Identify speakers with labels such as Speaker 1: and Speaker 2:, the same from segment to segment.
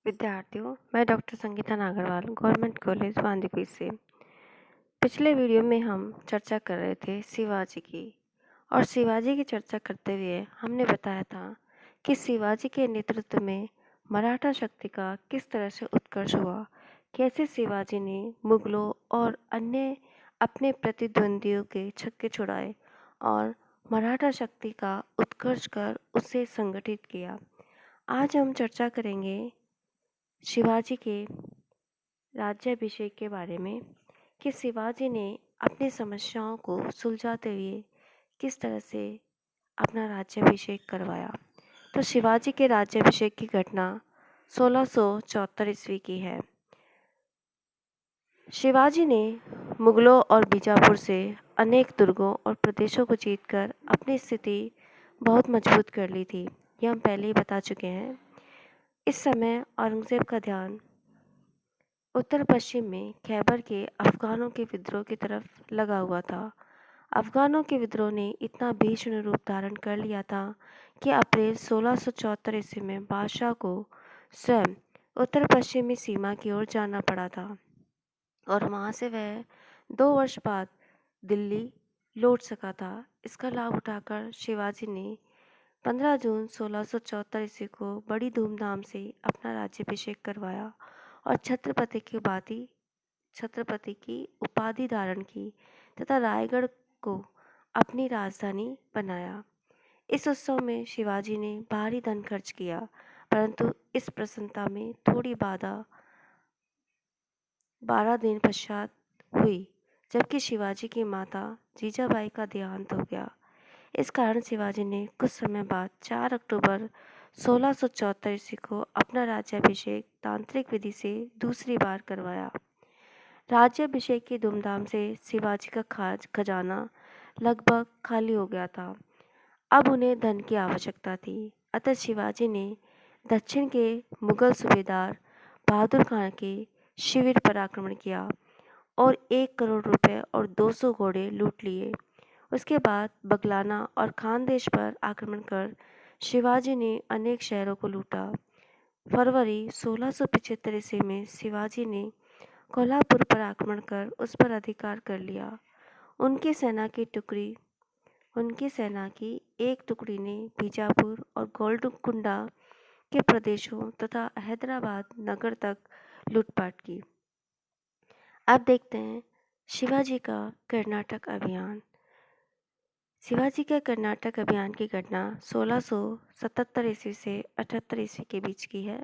Speaker 1: विद्यार्थियों, मैं doctor Sangeeta Nagarwal government college Bandikui से। पिछले वीडियो में हम चर्चा कर रहे थे शिवाजी की। और शिवाजी की चर्चा करते हुए हमने बताया था कि शिवाजी के नेतृत्व में मराठा शक्ति का किस तरह से उत्कर्ष हुआ, कैसे शिवाजी ने मुगलों और अन्य अपने प्रतिद्वंदियों के छक्के छुड़ाए और मराठा शक्ति का उत्कर्ष कर उसे संगठित किया। आज हम चर्चा करेंगे शिवाजी के राज्याभिषेक के बारे में कि शिवाजी ने अपनी समस्याओं को सुलझाते हुए किस तरह से अपना राज्याभिषेक करवाया। तो शिवाजी के राज्याभिषेक की घटना 1674 ईस्वी की है। शिवाजी ने मुगलों और बीजापुर से अनेक दुर्गों और प्रदेशों को जीतकर अपनी स्थिति बहुत मजबूत कर ली थी। यह हम पहले ही बता चुके हैं। इस समय औरंगजेब का ध्यान उत्तर पश्चिम में खैबर के अफगानों के विद्रोह की तरफ लगा हुआ था। अफगानों के विद्रोह ने इतना भीषण रूप धारण कर लिया था कि अप्रैल 1674 ईस्वी में बादशाह को स्वयं उत्तर पश्चिमी सीमा की ओर जाना पड़ा था और वहां से वह 2 वर्ष बाद दिल्ली लौट सका था। इसका लाभ उठाकर शिवाजी ने 15 जून 1674 ईस्वी को बड़ी धूमधाम से अपना राज्याभिषेक करवाया और छत्रपति की उपाधि धारण की तथा रायगढ़ को अपनी राजधानी बनाया। इस उत्सव में शिवाजी ने भारी धन खर्च किया, परंतु इस प्रसन्नता में थोड़ी बाधा 12 दिन पश्चात हुई, जबकि शिवाजी की माता जीजाबाई का देहांत हो गया। इस कारण शिवाजी ने कुछ समय बाद 4 अक्टूबर 1674 ईस्वी को अपना राज्याभिषेक तांत्रिक विधि से दूसरी बार करवाया। राज्याभिषेक की धूमधाम से शिवाजी का खजाना लगभग खाली हो गया था। अब उन्हें धन की आवश्यकता थी। अतः शिवाजी ने दक्षिण के मुगल सूबेदार बहादुर खान के शिविर पर आक्रमण किया और 1 करोड़ रुपए और 200 घोड़े लूट लिए। उसके बाद बगलाना और खानदेश पर आक्रमण कर शिवाजी ने अनेक शहरों को लूटा। फरवरी 1675 ईस्वी में शिवाजी ने कोल्हापुर पर आक्रमण कर उस पर अधिकार कर लिया। उनकी सेना की एक टुकड़ी ने बीजापुर और गोलकुंडा के प्रदेशों तथा हैदराबाद नगर तक लूटपाट की। अब देखते हैं शिवाजी का कर्नाटक अभियान। शिवाजी के कर्नाटक अभियान की घटना 1677 ईस्वी से 78 ईस्वी के बीच की है।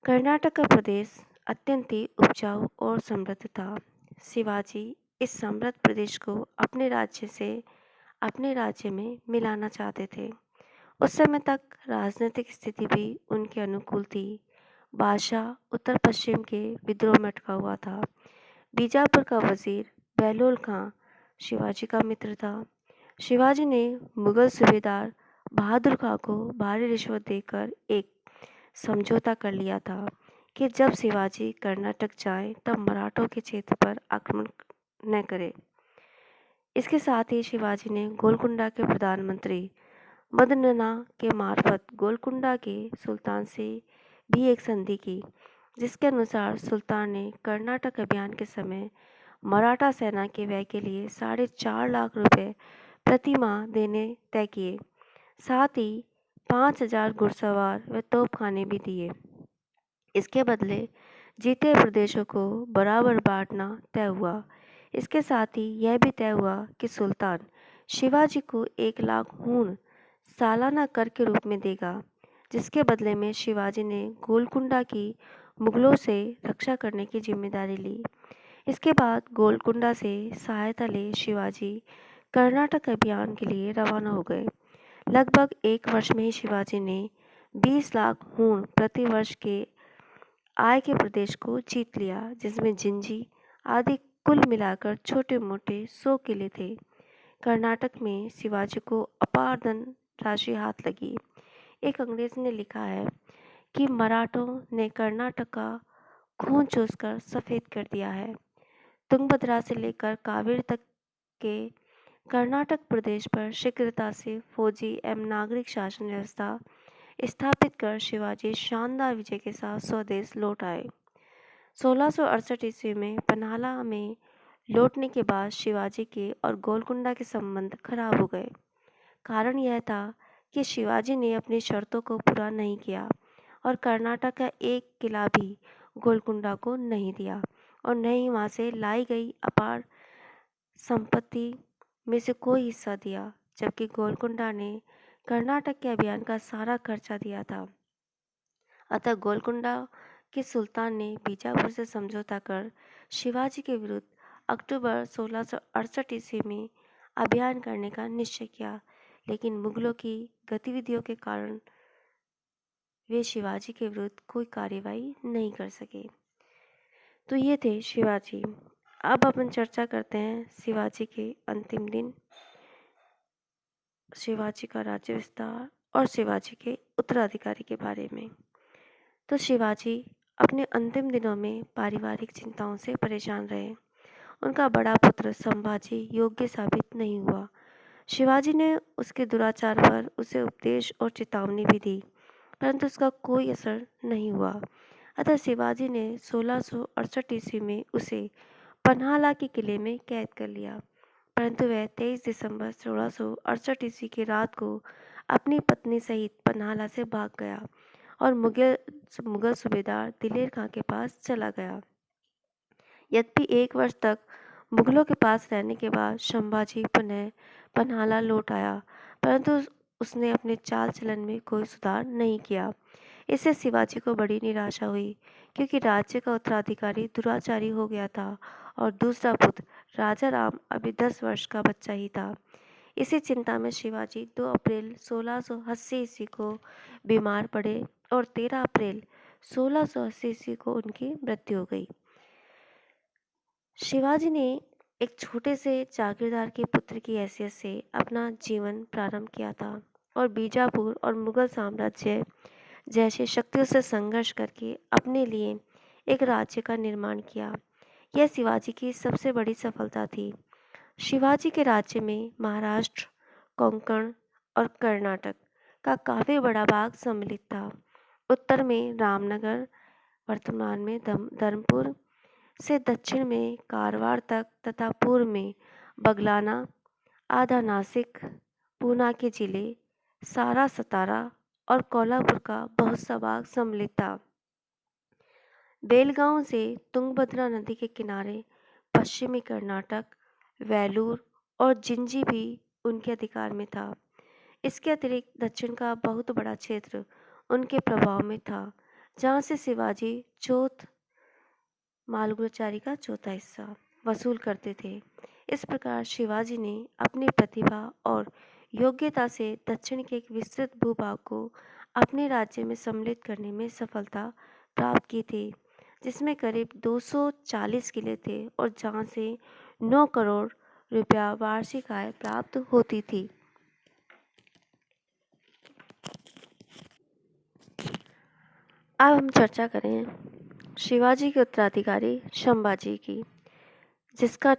Speaker 1: कर्नाटक का प्रदेश अत्यंत ही उपजाऊ और समृद्ध था। शिवाजी इस समृद्ध प्रदेश को अपने राज्य में मिलाना चाहते थे। उस समय तक राजनीतिक स्थिति भी उनके अनुकूल थी। बादशाह उत्तर पश्चिम के विद्रोह में अटका हुआ था। बीजापुर का वजीर बहलोल खां शिवाजी का मित्र था। शिवाजी ने मुगल सूबेदार बहादुर खां को भारी रिश्वत देकर एक समझौता कर लिया था कि जब शिवाजी कर्नाटक जाए तब मराठों के क्षेत्र पर आक्रमण न करे। इसके साथ ही शिवाजी ने गोलकुंडा के प्रधानमंत्री मदनना के मार्फत गोलकुंडा के सुल्तान से भी एक संधि की, जिसके अनुसार सुल्तान ने कर्नाटक अभियान के समय मराठा सेना के व्यय के लिए 4.5 लाख रुपए प्रति माह देने तय किए। साथ ही 5,000 घुड़सवार व तोपखाने भी दिए। इसके बदले जीते प्रदेशों को बराबर बांटना तय हुआ। इसके साथ ही यह भी तय हुआ कि सुल्तान शिवाजी को 1 लाख हूण सालाना कर के रूप में देगा, जिसके बदले में शिवाजी ने गोलकुंडा की मुगलों से रक्षा करने की जिम्मेदारी ली। इसके बाद गोलकुंडा से सहायता ले शिवाजी कर्नाटक अभियान के लिए रवाना हो गए। लगभग 1 वर्ष में ही शिवाजी ने 20 लाख हूण प्रति वर्ष के आय के प्रदेश को जीत लिया, जिसमें जिंजी आदि कुल मिलाकर छोटे मोटे 100 किले थे। कर्नाटक में शिवाजी को अपार धन राशि हाथ लगी। एक अंग्रेज ने लिखा है कि मराठों ने कर्नाटक का खून चूसकर सफ़ेद कर दिया है। तुंगभद्रा से लेकर कावेरी तक के कर्नाटक प्रदेश पर शीघ्रता से फौजी एवं नागरिक शासन व्यवस्था स्थापित कर शिवाजी शानदार विजय के साथ स्वदेश लौट आए। 1668 ईस्वी में पन्हाला में लौटने के बाद शिवाजी के और गोलकुंडा के संबंध खराब हो गए। कारण यह था कि शिवाजी ने अपनी शर्तों को पूरा नहीं किया और कर्नाटक का एक किला भी गोलकुंडा को नहीं दिया और न ही वहाँ से लाई गई अपार संपत्ति में से कोई हिस्सा दिया, जबकि गोलकुंडा ने कर्नाटक के अभियान का सारा खर्चा दिया था। अतः गोलकुंडा के सुल्तान ने बीजापुर से समझौता कर शिवाजी के विरुद्ध अक्टूबर 1668 ईस्वी में अभियान करने का निश्चय किया, लेकिन मुगलों की गतिविधियों के कारण वे शिवाजी के विरुद्ध कोई कार्रवाई नहीं कर सके। तो ये थे शिवाजी। अब अपन चर्चा करते हैं शिवाजी के अंतिम दिन, शिवाजी का राज्य विस्तार और शिवाजी के उत्तराधिकारी के बारे में। तो शिवाजी अपने अंतिम दिनों में पारिवारिक चिंताओं से परेशान रहे। उनका बड़ा पुत्र संभाजी योग्य साबित नहीं हुआ। शिवाजी ने उसके दुराचार पर उसे उपदेश और चेतावनी भी दी, परंतु उसका कोई असर नहीं हुआ। अतः शिवाजी ने 1668 ईस्वी में उसे पन्हाला के किले में कैद कर लिया, परंतु वह 23 दिसंबर 1668 ईस्वी की रात को अपनी पत्नी सहित पन्हाला से भाग गया और मुगल सूबेदार दिलेर खां के पास चला गया। यद्यपि 1 वर्ष तक मुगलों के पास रहने के बाद संभाजी पुनः पन्हाला लौट आया, परंतु उसने अपने चाल चलन में कोई सुधार नहीं किया। इससे शिवाजी को बड़ी निराशा हुई, क्योंकि राज्य का उत्तराधिकारी दुराचारी हो गया था और दूसरा पुत्र राजा राम अभी 10 वर्ष का बच्चा ही था। इसी चिंता में शिवाजी 2 अप्रैल 1680 ईस्वी को बीमार पड़े और 13 अप्रैल 1680 ईस्वी को उनकी मृत्यु हो गई। शिवाजी ने एक छोटे से जागीरदार के पुत्र की हैसियत से अपना जीवन प्रारंभ किया था और बीजापुर और मुगल साम्राज्य जैसे शक्तियों से संघर्ष करके अपने लिए एक राज्य का निर्माण किया। यह शिवाजी की सबसे बड़ी सफलता थी। शिवाजी के राज्य में महाराष्ट्र, कोंकण और कर्नाटक का काफ़ी बड़ा भाग सम्मिलित था। उत्तर में रामनगर, वर्तमान में धर्मपुर से दक्षिण में कारवार तक तथा पूर्व में बगलाना, आधा नासिक, पूना के जिले, सारा सतारा और कोल्हापुर का बहुत सा भाग सम्मिलित था। बेलगांव से तुंगभद्रा नदी के किनारे पश्चिमी कर्नाटक, वेलूर और जिंजी भी उनके अधिकार में था। इसके अतिरिक्त दक्षिण का बहुत बड़ा क्षेत्र उनके प्रभाव में था, जहाँ से शिवाजी मालगुजारी का चौथा हिस्सा वसूल करते थे। इस प्रकार शिवाजी ने अपनी प्रतिभा और योग्यता से दक्षिण के एक विस्तृत भूभाग को अपने राज्य में सम्मिलित करने में सफलता प्राप्त की थी, जिसमें करीब 240 किले थे और जहाँ से 9 करोड़ रुपया वार्षिक आय प्राप्त होती थी। अब हम चर्चा करें शिवाजी के उत्तराधिकारी संभाजी की, जिसका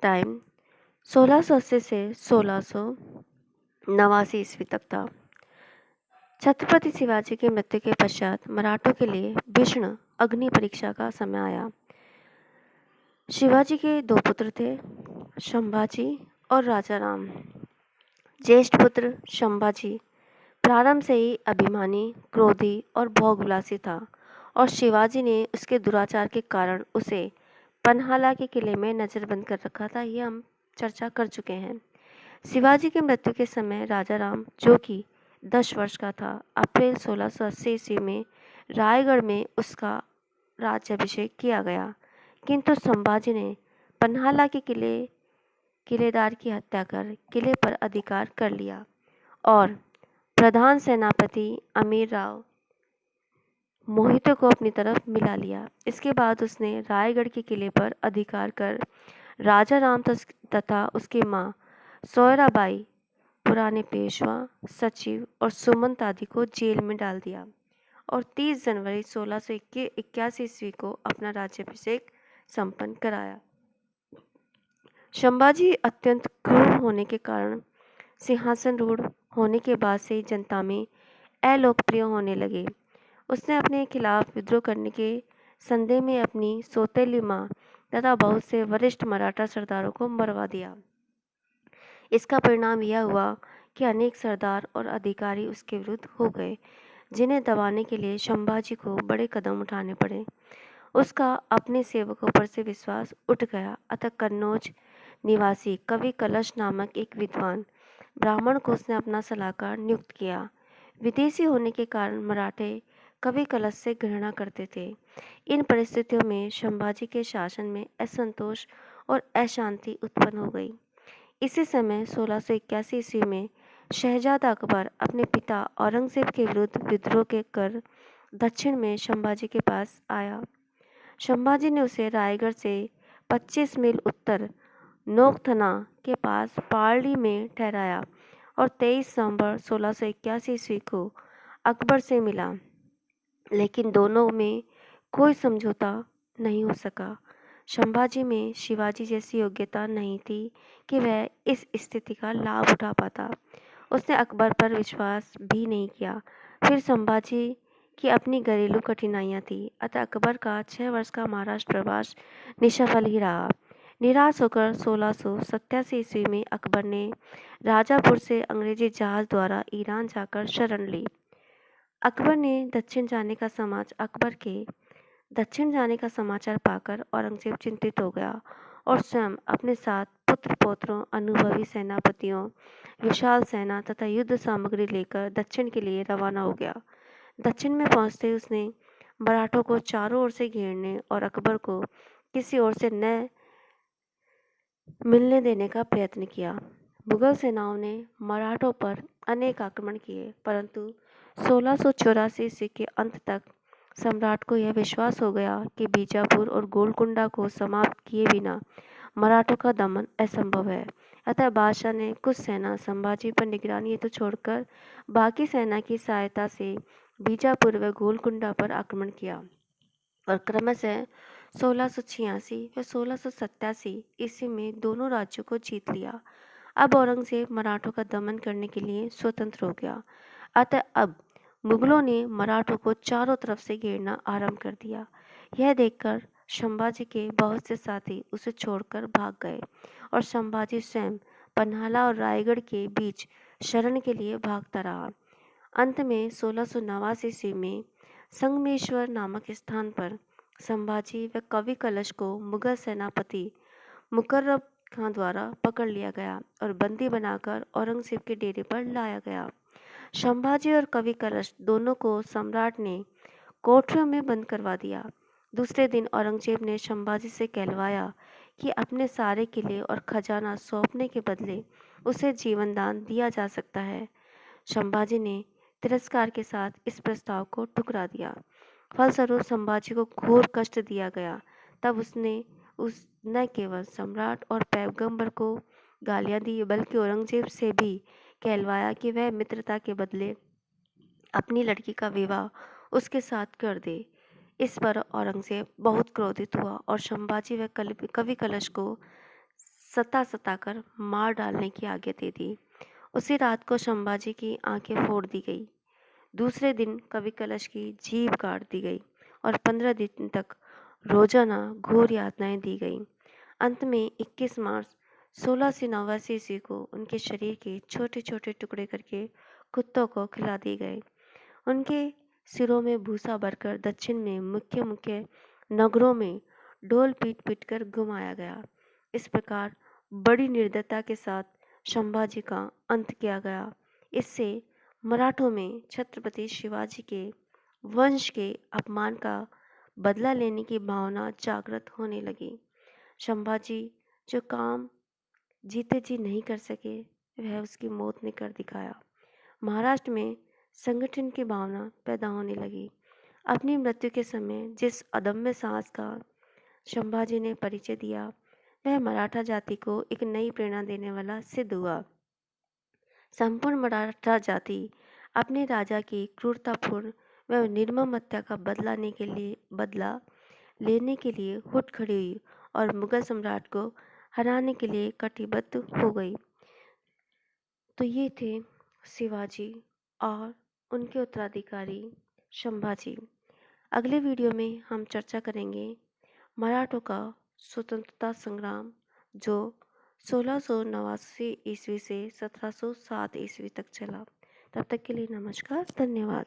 Speaker 1: टाइम 1680 से 1689 ईस्वी तक था। छत्रपति शिवाजी की मृत्यु के पश्चात मराठों के लिए भीषण अग्नि परीक्षा का समय आया। शिवाजी के 2 पुत्र थे, संभाजी और राजा राम। ज्येष्ठ पुत्र संभाजी प्रारंभ से ही अभिमानी, क्रोधी और भोगविलासी था और शिवाजी ने उसके दुराचार के कारण उसे पन्हाला के किले में नज़रबंद कर रखा था। ये हम चर्चा कर चुके हैं। शिवाजी की मृत्यु के समय राजा राम, जो कि 10 वर्ष का था, अप्रैल 1680 ईस्वी में रायगढ़ में उसका राज्याभिषेक किया गया, किंतु संभाजी ने पन्हाला के किलेदार की हत्या कर किले पर अधिकार कर लिया और प्रधान सेनापति अमीर राव मोहितो को अपनी तरफ मिला लिया। इसके बाद उसने रायगढ़ के किले पर अधिकार कर राजा राम तथा उसकी माँ सोयराबाई, पुराने पेशवा, सचिव और सुमंत आदि को जेल में डाल दिया और 30 जनवरी 1681 ईस्वी को अपना राज्याभिषेक संपन्न कराया। संभाजी अत्यंत क्रूर होने के कारण सिंहासन रूढ़ होने के बाद से जनता में अलोकप्रिय होने लगे। उसने अपने खिलाफ विद्रोह करने के संदेह में अपनी सौतेली माँ तथा बहुत से वरिष्ठ मराठा सरदारों को मरवा दिया। इसका परिणाम यह हुआ कि अनेक सरदार और अधिकारी उसके विरुद्ध हो गए, जिन्हें दबाने के लिए संभाजी को बड़े कदम उठाने पड़े। उसका अपने सेवकों पर से विश्वास उठ गया, अतः कन्नौज निवासी कवि कलश नामक एक विद्वान ब्राह्मण को उसने अपना सलाहकार नियुक्त किया। विदेशी होने के कारण मराठे कवि कलश से घृणा करते थे। इन परिस्थितियों में संभाजी के शासन में असंतोष और अशांति उत्पन्न हो गई। इसी समय 1681 ईस्वी में शहजादा अकबर अपने पिता औरंगजेब के विरुद्ध विद्रोह के कर दक्षिण में संभाजी के पास आया। संभाजी ने उसे रायगढ़ से 25 मील उत्तर नोकथना के पास पारडी में ठहराया और 23 नवंबर 1681 ईस्वी को अकबर से मिला, लेकिन दोनों में कोई समझौता नहीं हो सका। संभाजी में शिवाजी जैसी योग्यता नहीं थी कि वह इस स्थिति का लाभ उठा पाता। उसने अकबर पर विश्वास भी नहीं किया। फिर संभाजी की अपनी घरेलू कठिनाइयाँ थी, अतः अकबर का 6 वर्ष का महाराष्ट्र प्रवास निष्फल ही रहा। निराश होकर 1687 ईस्वी में अकबर ने राजापुर से अंग्रेजी जहाज द्वारा ईरान जाकर शरण ली। अकबर ने दक्षिण जाने का समाचार पाकर औरंगजेब चिंतित हो गया और स्वयं अपने साथ पुत्र पौत्रों, अनुभवी सेनापतियों, विशाल सेना तथा युद्ध सामग्री लेकर दक्षिण के लिए रवाना हो गया। दक्षिण में पहुंचते ही उसने मराठों को चारों ओर से घेरने और अकबर को किसी ओर से न मिलने देने का प्रयत्न किया। मुगल सेनाओं ने मराठों पर अनेक आक्रमण किए, परंतु 1684 ईस्वी के अंत तक सम्राट को यह विश्वास हो गया कि बीजापुर और गोलकुंडा को समाप्त किए बिना मराठों का दमन असंभव है। अतः बादशाह ने कुछ सेना संभाजी पर निगरानी हेतु छोड़कर बाकी सेना की सहायता से बीजापुर व गोलकुंडा पर आक्रमण किया और क्रमशः 1686 व 1687 ईस्वी में दोनों राज्यों को जीत लिया। अब औरंगजेब मराठों का दमन करने के लिए स्वतंत्र हो गया। अतः अब मुगलों ने मराठों को चारों तरफ से घेरना आरंभ कर दिया। यह देखकर संभाजी के बहुत से साथी उसे छोड़कर भाग गए और संभाजी स्वयं पन्हाला और रायगढ़ के बीच शरण के लिए भागता रहा। अंत में 1689 ईस्वी में संगमेश्वर नामक स्थान पर संभाजी व कवि कलश को मुगल सेनापति मुकर्रब खां द्वारा पकड़ लिया गया और बंदी बनाकर औरंगजेब के डेरे पर लाया गया। संभाजी और कवि कलश दोनों को सम्राट ने कोठरियों में बंद करवा दिया। दूसरे दिन औरंगजेब ने संभाजी से कहलवाया कि अपने सारे किले और खजाना सौंपने के बदले उसे जीवन दान दिया जा सकता है। संभाजी ने तिरस्कार के साथ इस प्रस्ताव को ठुकरा दिया। फलस्वरूप संभाजी को घोर कष्ट दिया गया। तब उसने न केवल सम्राट और पैगंबर को गालियां दी, बल्कि औरंगजेब से भी कहलवाया कि वह मित्रता के बदले अपनी लड़की का विवाह उसके साथ कर दे। इस पर औरंगजेब बहुत क्रोधित हुआ और संभाजी व कवि कलश को सताकर मार डालने की आज्ञा दे दी। उसी रात को संभाजी की आंखें फोड़ दी गई। दूसरे दिन कवि कलश की जीभ काट दी गई और 15 दिन तक रोजाना घोर यातनाएं दी गई। अंत में 21 मार्च 1689 ईस्वी को उनके शरीर के छोटे छोटे टुकड़े करके कुत्तों को खिला दिए गए। उनके सिरों में भूसा भरकर दक्षिण में मुख्य मुख्य नगरों में ढोल पीट पीट कर घुमाया गया। इस प्रकार बड़ी निर्दयता के साथ संभाजी का अंत किया गया। इससे मराठों में छत्रपति शिवाजी के वंश के अपमान का बदला लेने की भावना जागृत होने लगी। संभाजी जो काम जीते जी नहीं कर सके, वह उसकी मौत ने कर दिखाया। महाराष्ट्र में संगठन की भावना पैदा होने लगी। अपनी मृत्यु के समय जिस अदम्य साहस का संभाजी ने परिचय दिया, वह मराठा जाति को एक नई प्रेरणा देने वाला सिद्ध हुआ। संपूर्ण मराठा जाति अपने राजा की क्रूरतापूर्ण व निर्मम हत्या का बदला लेने के लिए उठ खड़ी हुई और मुगल सम्राट को हराने के लिए कटिबद्ध हो गई। तो ये थे शिवाजी और उनके उत्तराधिकारी संभाजी। अगले वीडियो में हम चर्चा करेंगे मराठों का स्वतंत्रता संग्राम, जो 1689 ईस्वी से 1707 ईस्वी तक चला। तब तक के लिए नमस्कार, धन्यवाद।